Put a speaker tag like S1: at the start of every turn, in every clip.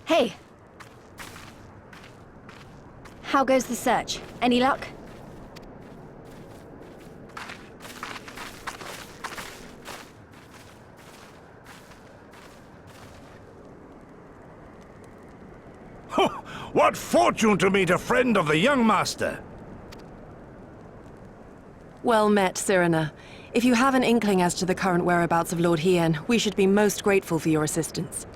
S1: Hey! How goes the search? Any luck?
S2: What fortune to meet a friend of the young master!
S3: Well met, Cyrena. If you have an inkling as to the current whereabouts of Lord Hien, we should be most grateful for your assistance.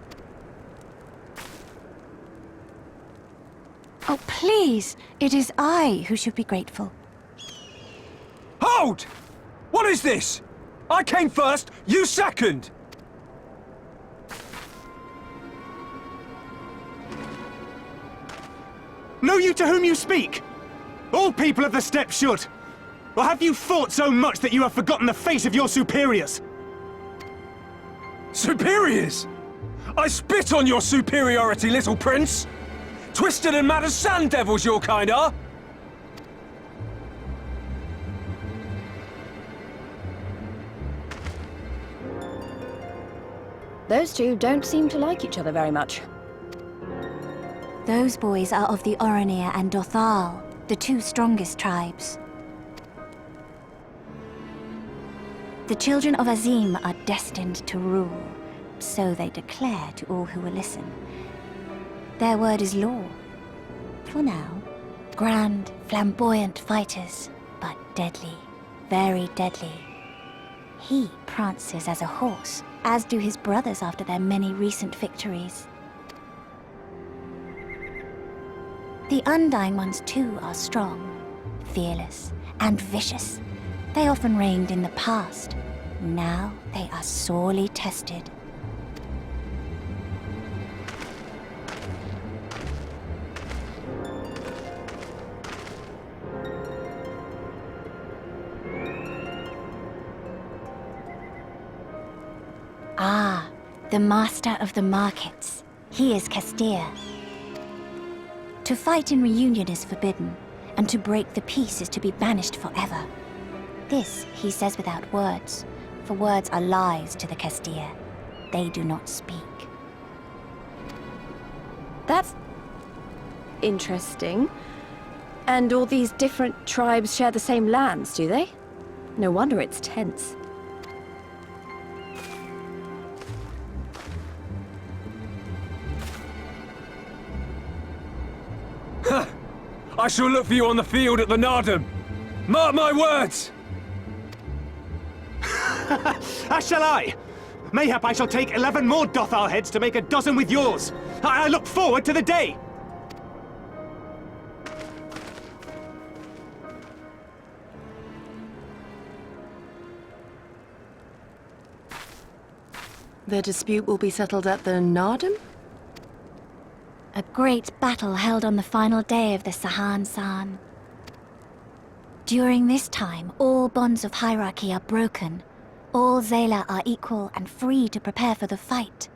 S4: Oh, please! It is I who should be grateful.
S5: Hold! What is this? I came first, you second! Know you to whom you speak? All people of the steppe should. Or have you fought so much that you have forgotten the face of your superiors? Superiors? I spit on your superiority, little prince! Twisted and mad as sand devils, your kind are!
S1: Those two don't seem to like each other very much.
S4: Those boys are of the Oranir and Dothal, the two strongest tribes. The children of Azim are destined to rule, so they declare to all who will listen. Their word is law. For now, grand, flamboyant fighters, but deadly, very deadly. He prances as a horse, as do his brothers after their many recent victories. The Undying ones too are strong, fearless, and vicious. They often reigned in the past. Now they are sorely tested. Ah, the master of the markets. He is Castir. To fight in reunion is forbidden, and to break the peace is to be banished forever. This he says without words, for words are lies to the Castir. They do not speak.
S1: That's interesting. And all these different tribes share the same lands, do they? No wonder it's tense.
S5: I shall look for you on the field at the Nardum. Mark my words! As shall I! Mayhap I shall take 11 more Dothal heads to make a dozen with yours. I look forward to the day!
S3: The dispute will be settled at the Nardum?
S4: A great battle held on the final day of the Sahan-San. During this time, all bonds of hierarchy are broken. All Zayla are equal and free to prepare for the fight.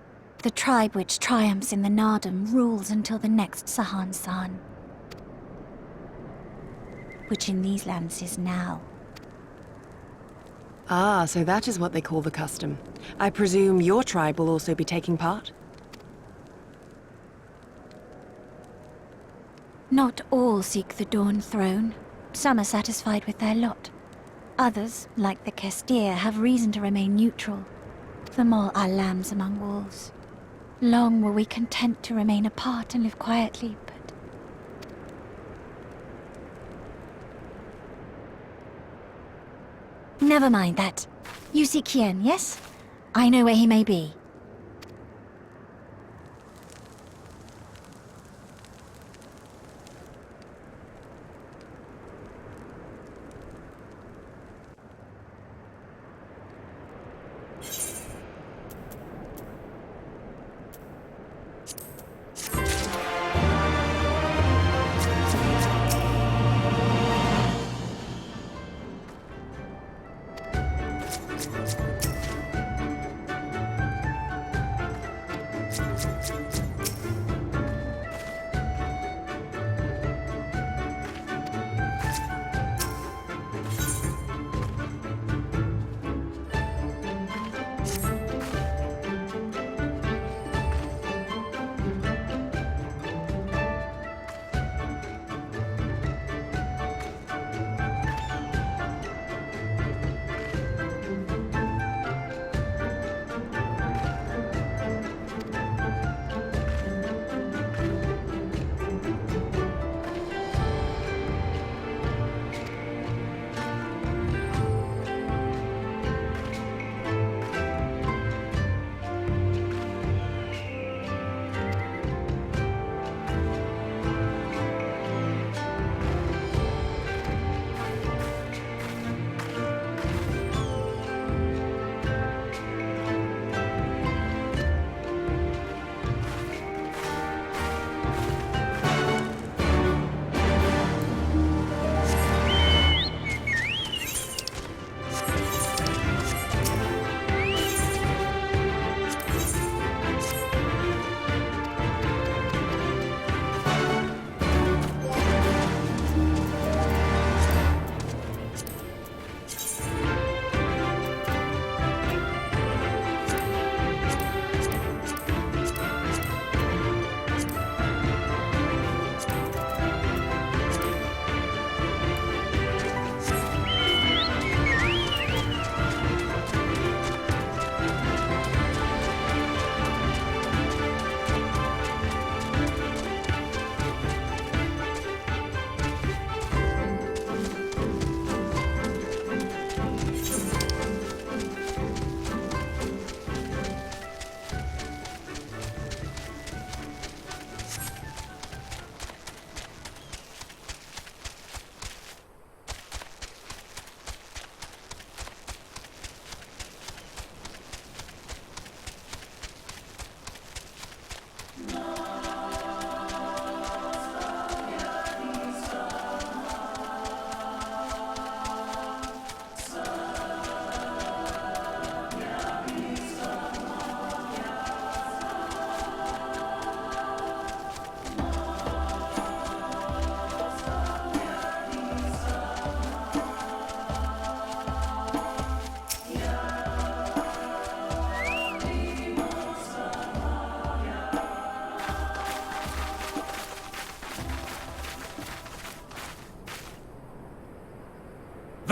S4: The tribe which triumphs in the Nardum rules until the next Sahan-San. Which in these lands is now.
S3: Ah, so that is what they call the custom. I presume your tribe will also be taking part?
S4: Not all seek the Dawn Throne. Some are satisfied with their lot. Others, like the Castir, have reason to remain neutral. Them all are lambs among wolves. Long were we content to remain apart and live quietly, but... Never mind that. You seek Hien, yes? I know where he may be.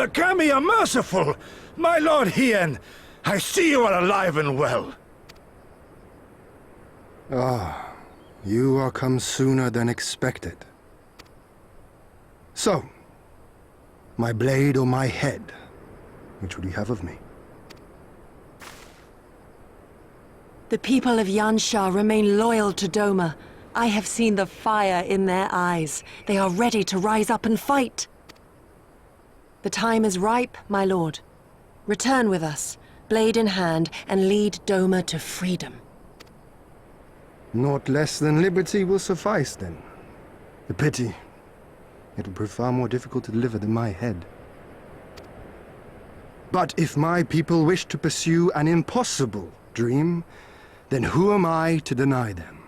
S2: The Kami are merciful! My lord Hien, I see you are alive and well.
S6: Ah, you are come sooner than expected. So, my blade or my head? Which would you have of me?
S3: The people of Yansha remain loyal to Doma. I have seen the fire in their eyes. They are ready to rise up and fight. The time is ripe, my lord. Return with us, blade in hand, and lead Doma to freedom.
S6: Naught less than liberty will suffice, then. A pity. It will prove far more difficult to deliver than my head. But if my people wish to pursue an impossible dream, then who am I to deny them?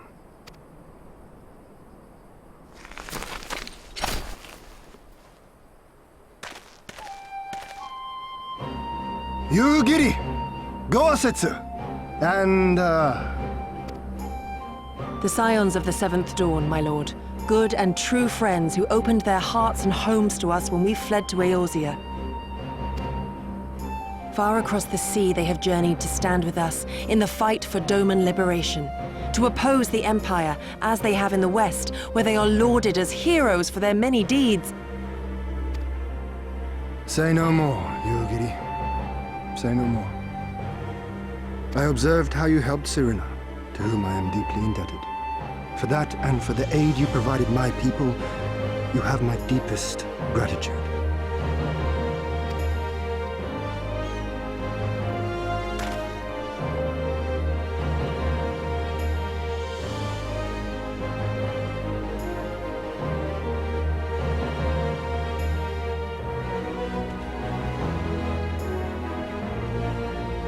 S6: Yugiri! Gosetsu! And,
S3: The scions of the Seventh Dawn, my lord. Good and true friends who opened their hearts and homes to us when we fled to Eorzea. Far across the sea they have journeyed to stand with us in the fight for Doman liberation. To oppose the Empire, as they have in the West, where they are lauded as heroes for their many deeds.
S6: say no more, Yugiri. Say no more. I observed how you helped Serena, to whom I am deeply indebted. For that and for the aid you provided my people, you have my deepest gratitude.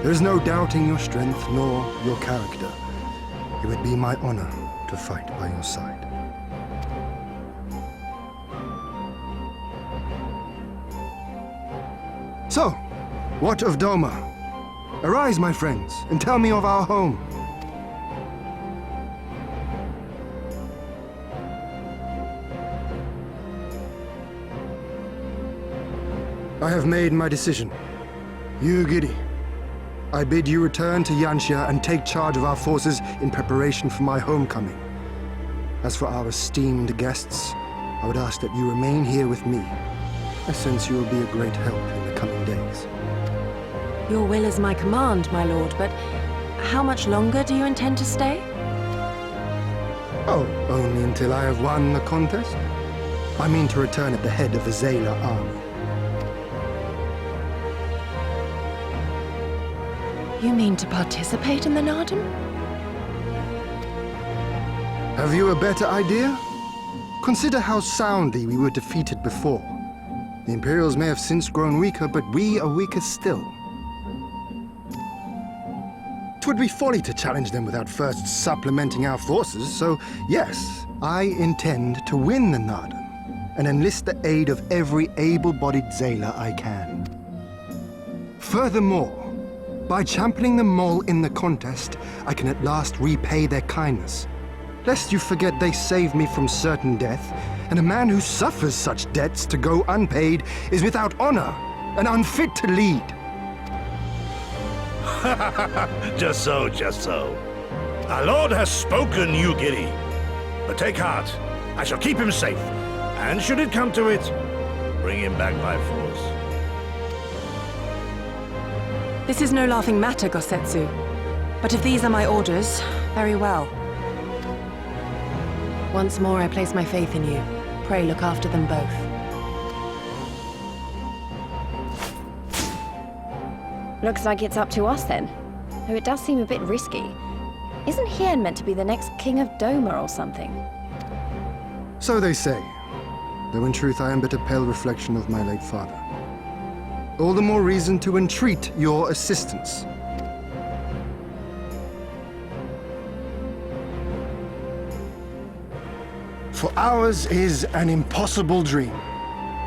S6: There is no doubting your strength nor your character. It would be my honor to fight by your side. So, what of Doma? Arise, my friends, and tell me of our home. I have made my decision. Yugiri, I bid you return to Yansha and take charge of our forces in preparation for my homecoming. As for our esteemed guests, I would ask that you remain here with me. I sense you will be a great help in the coming days.
S3: Your will is my command, my lord, but how much longer do you intend to stay?
S6: Oh, only until I have won the contest? I mean to return at the head of the Zayla army.
S3: You mean to participate in the Nardum?
S6: Have you a better idea? Consider how soundly we were defeated before. The Imperials may have since grown weaker, but we are weaker still. 'Twould be folly to challenge them without first supplementing our forces, so yes, I intend to win the Nardum and enlist the aid of every able-bodied Zayla I can. Furthermore, by championing the Mole in the contest, I can at last repay their kindness. Lest you forget they saved me from certain death, and a man who suffers such debts to go unpaid is without honor and unfit to lead.
S2: Just so, just so. Our lord has spoken, Yugiri. But take heart, I shall keep him safe. And should it come to it, bring him back by force.
S3: This is no laughing matter, Gosetsu. But if these are my orders, very well. Once more, I place my faith in you. Pray look after them both.
S1: Looks like it's up to us then. Though it does seem a bit risky. Isn't Hien meant to be the next king of Doma or something?
S6: So they say, though in truth I am but a pale reflection of my late father. All the more reason to entreat your assistance. For ours is an impossible dream.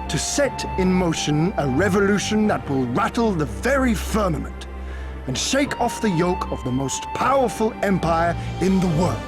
S6: To set in motion a revolution that will rattle the very firmament and shake off the yoke of the most powerful empire in the world.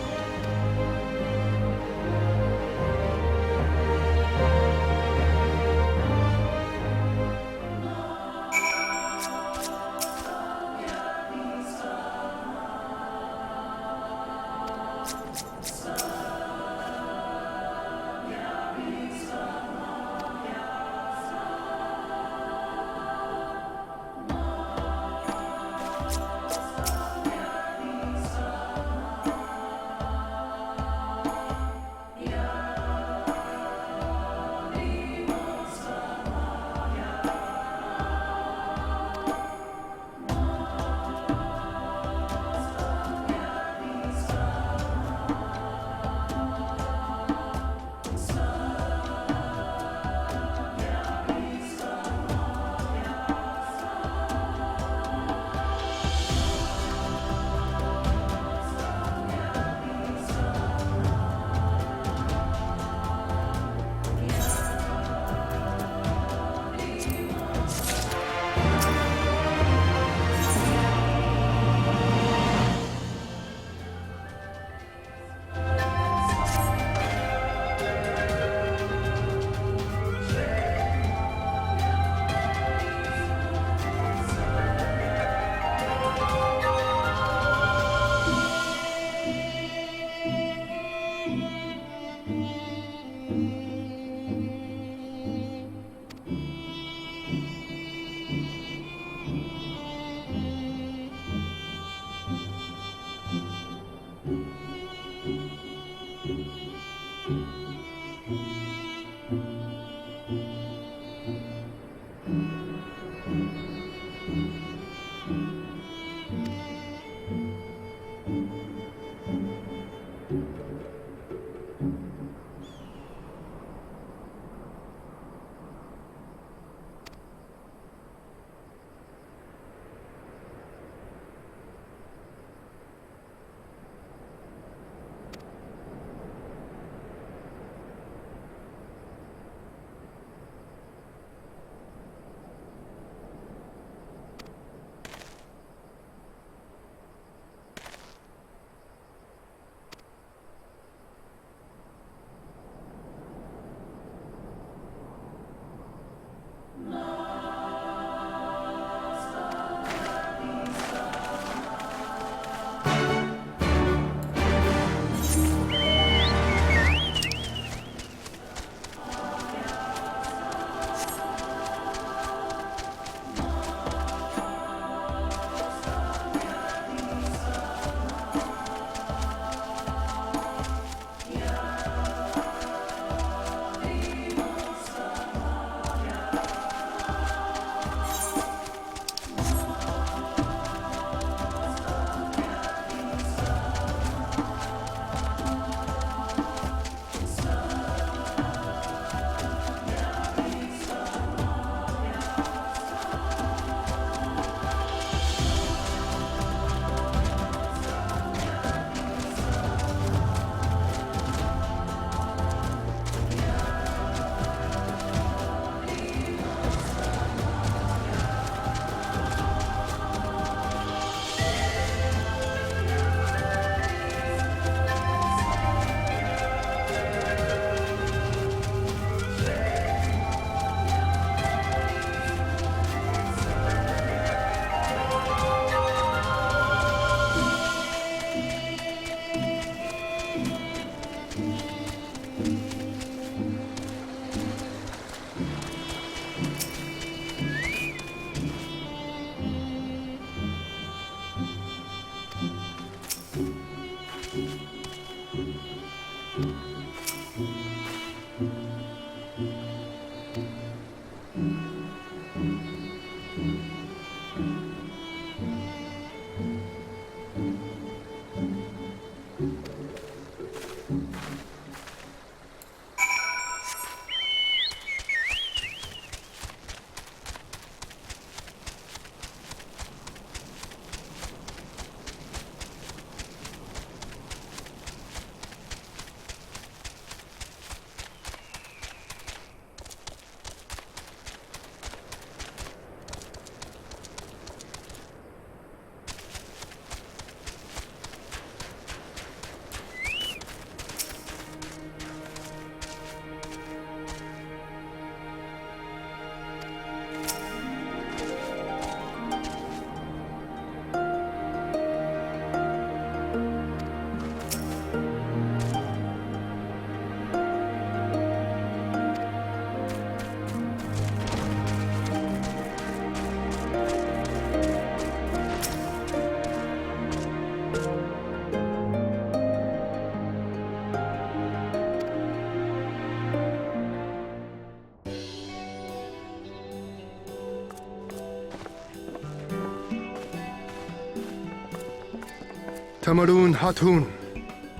S6: Tamarun Hatun,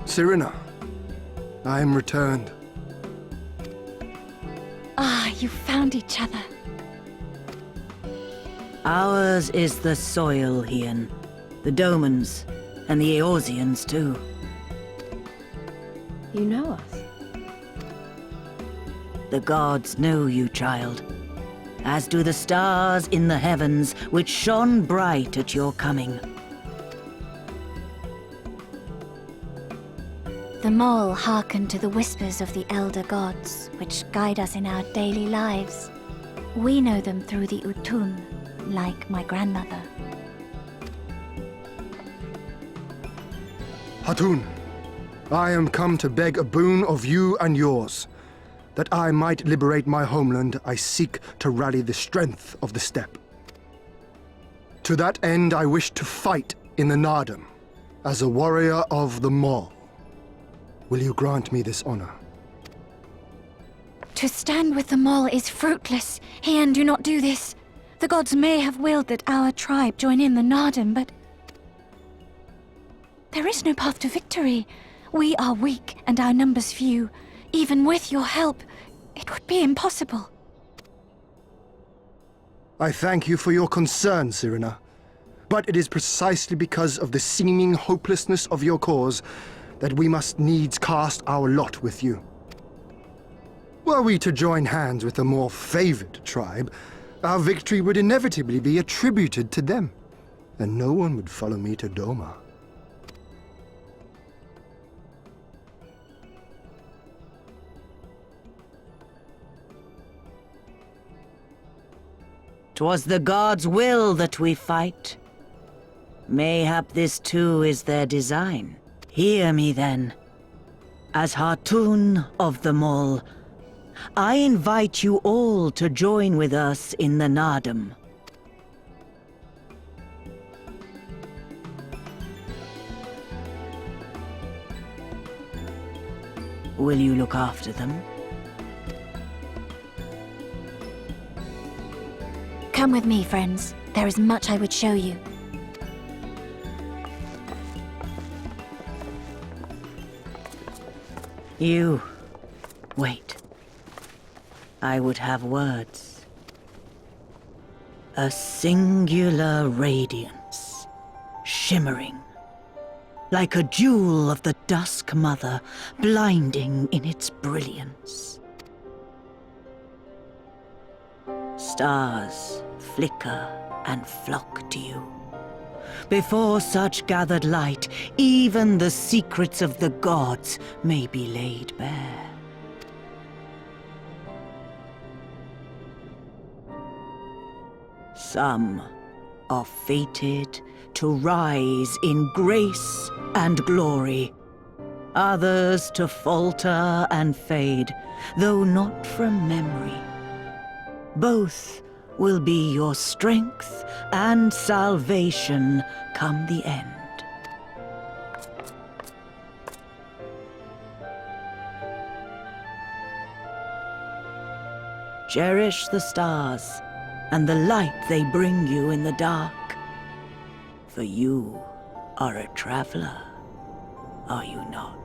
S6: Sirina, I am returned.
S4: Ah, you found each other.
S7: Ours is the soil, Hien. The Domans, and the Eorzeans too.
S1: You know us?
S7: The gods know you, child. As do the stars in the heavens, which shone bright at your coming.
S4: The mole hearkened to the whispers of the elder gods, which guide us in our daily lives. We know them through the Utun, like my grandmother.
S6: Hatun, I am come to beg a boon of you and yours. That I might liberate my homeland, I seek to rally the strength of the steppe. To that end, I wish to fight in the Nardam, as a warrior of the Mall. Will you grant me this honor?
S4: To stand with the mole is fruitless. Hien, do not do this. The gods may have willed that our tribe join in the Nardam, but there is no path to victory. We are weak and our numbers few. Even with your help, it would be impossible.
S6: I thank you for your concern, Sirina. But it is precisely because of the seeming hopelessness of your cause that we must needs cast our lot with you. Were we to join hands with a more favored tribe, our victory would inevitably be attributed to them, and no one would follow me to Doma.
S7: 'Twas the gods' will that we fight. Mayhap this too is their design. Hear me then. As Hatun of the Mall, I invite you all to join with us in the Nardam. Will you look after them?
S4: Come with me, friends. There is much I would show you.
S7: You... wait. I would have words. A singular radiance, shimmering, like a jewel of the Dusk Mother, blinding in its brilliance. Stars flicker and flock to you. Before such gathered light, even the secrets of the gods may be laid bare. Some are fated to rise in grace and glory. Others to falter and fade, though not from memory. Both will be your strength and salvation come the end. Cherish the stars and the light they bring you in the dark. For you are a traveler, are you not?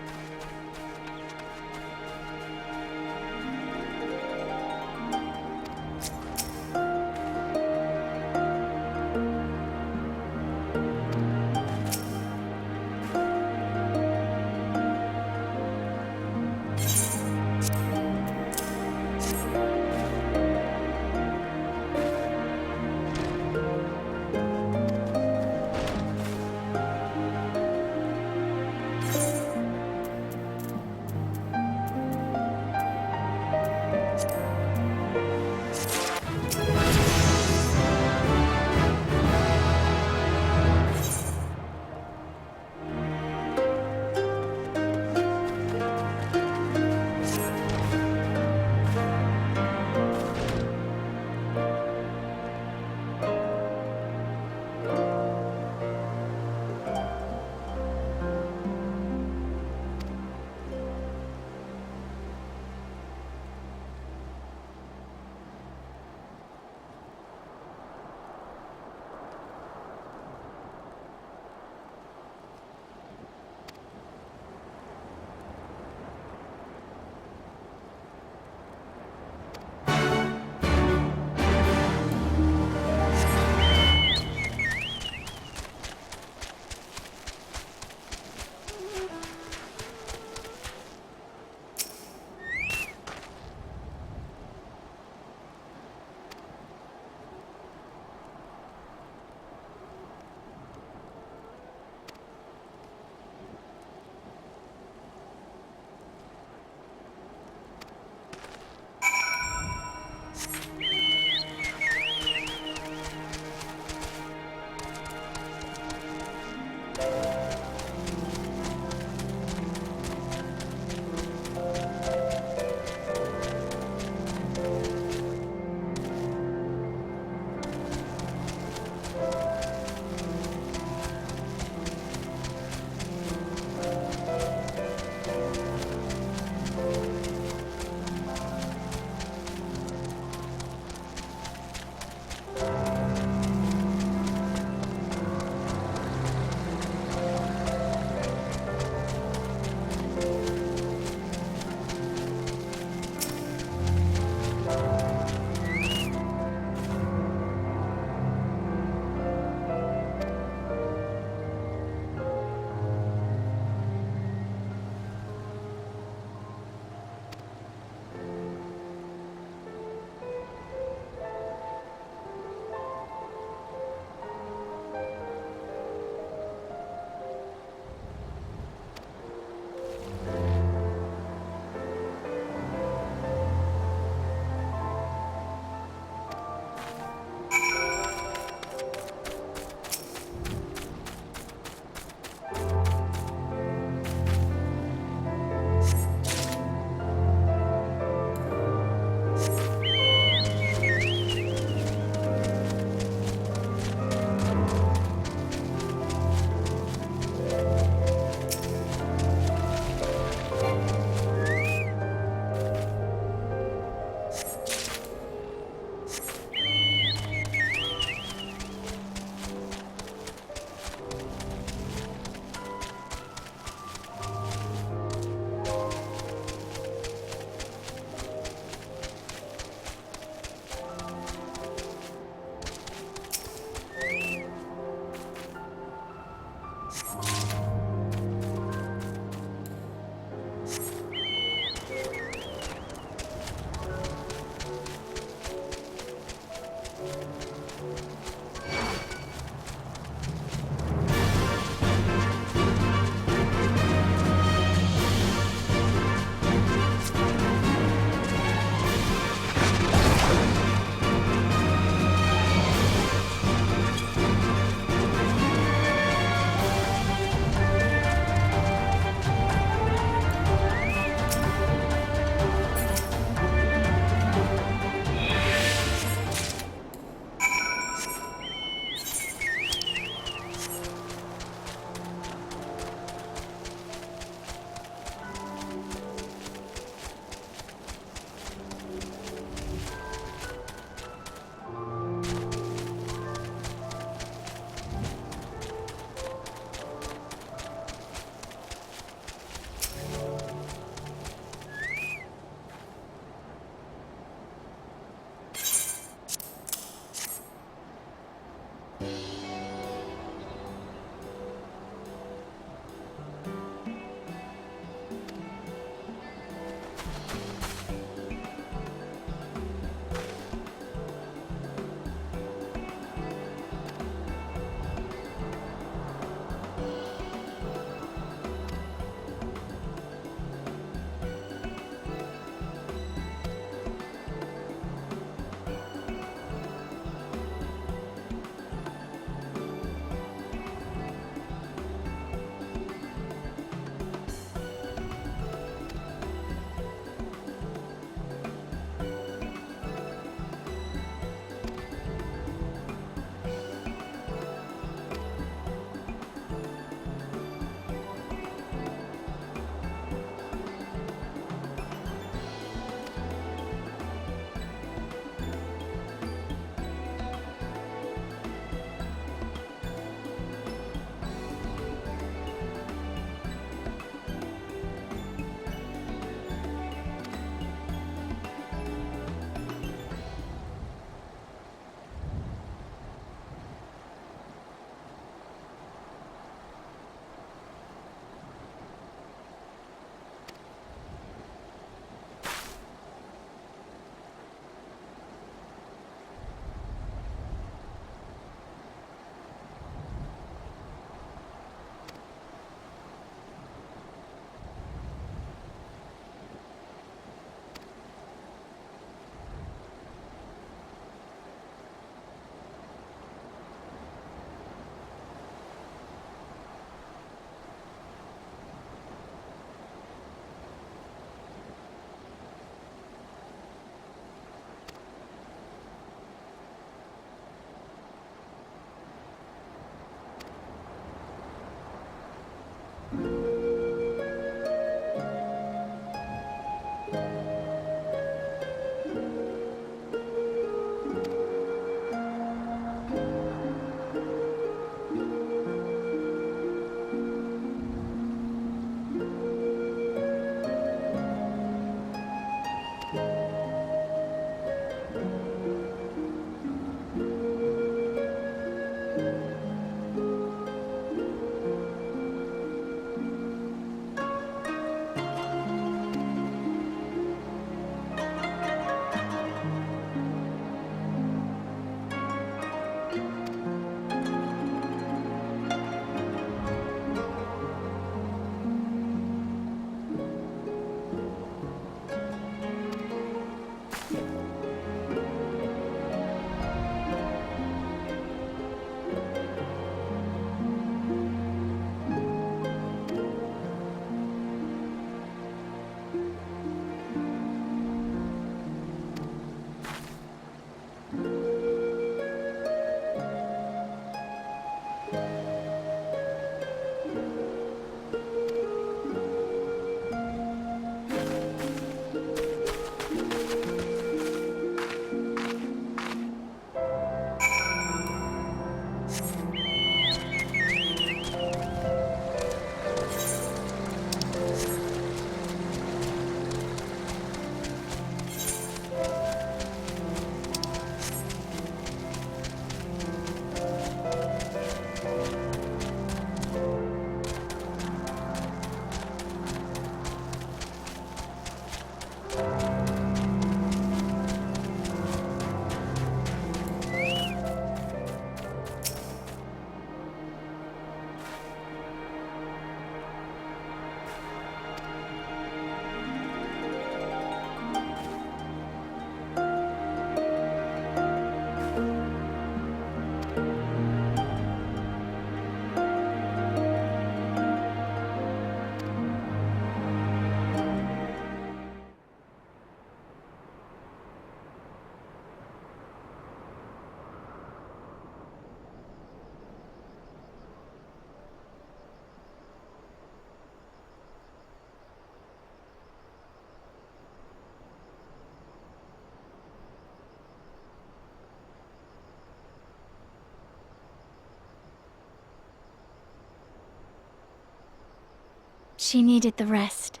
S4: She needed the rest.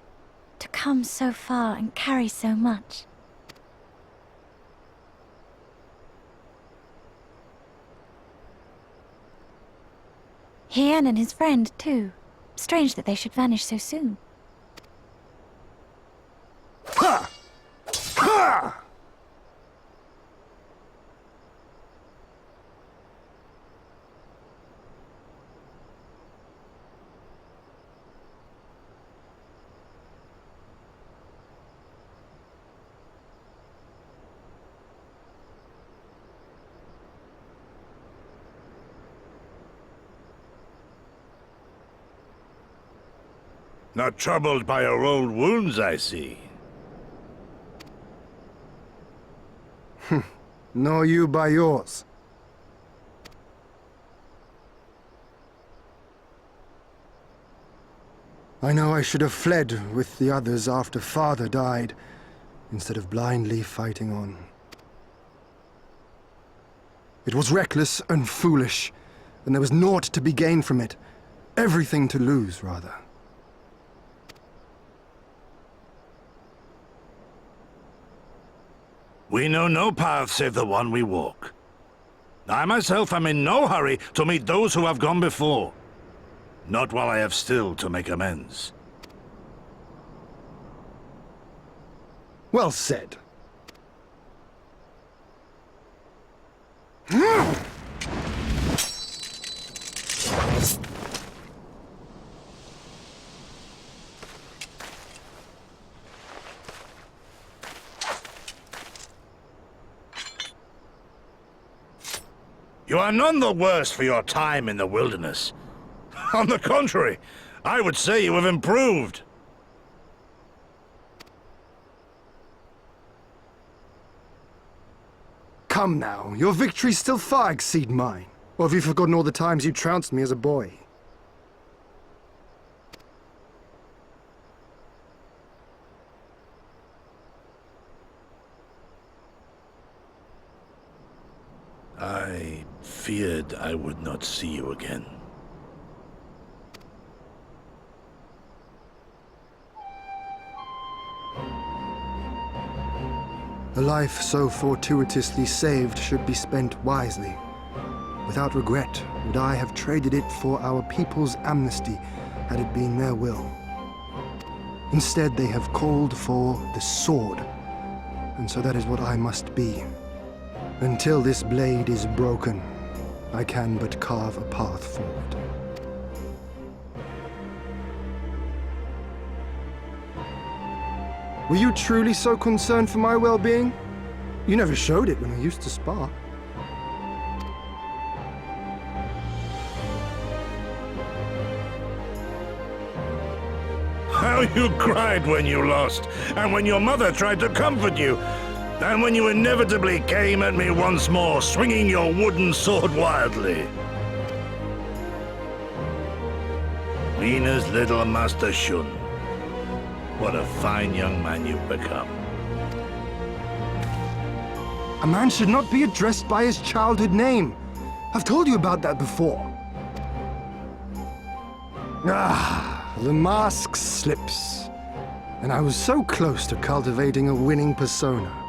S4: To come so far and carry so much. Hien and his friend, too. Strange that they should vanish so soon.
S6: Ha! Ha!
S2: Not troubled by your old wounds, I see.
S6: Nor you by yours. I know I should have fled with the others after Father died, instead of blindly fighting on. It was reckless and foolish, and there was naught to be gained from it. Everything to lose, rather.
S2: We know no path save the one we walk. I myself am in no hurry to meet those who have gone before. Not while I have still to make amends.
S6: Well said.
S2: You are none the worse for your time in the wilderness. On the contrary, I would say you have improved.
S6: Come now, your victories still far exceed mine. Or have you forgotten all the times you trounced me as a boy?
S2: I feared I would not see you again.
S6: A life so fortuitously saved should be spent wisely. Without regret, would I have traded it for our people's amnesty, had it been their will. Instead, they have called for the sword, and so that is what I must be. Until this blade is broken, I can but carve a path forward. Were you truly so concerned for my well-being? You never showed it when we used to spar.
S2: How you cried when you lost, and when your mother tried to comfort you, and when you inevitably came at me once more, swinging your wooden sword wildly. Mina's little Master Shun. What a fine young man you've become.
S6: A man should not be addressed by his childhood name. I've told you about that before. Ah, the mask slips. And I was so close to cultivating a winning persona.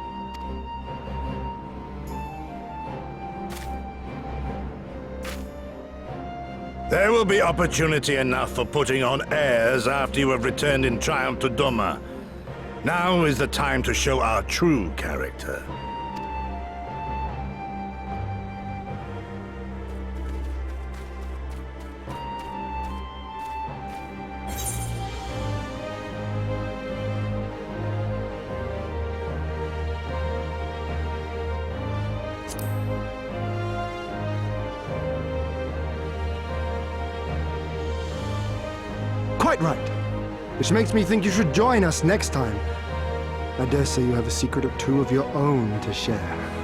S2: There will be opportunity enough for putting on airs after you have returned in triumph to Doma. Now is the time to show our true character.
S6: Quite right. Which makes me think you should join us next time. I dare say you have a secret or two of your own to share.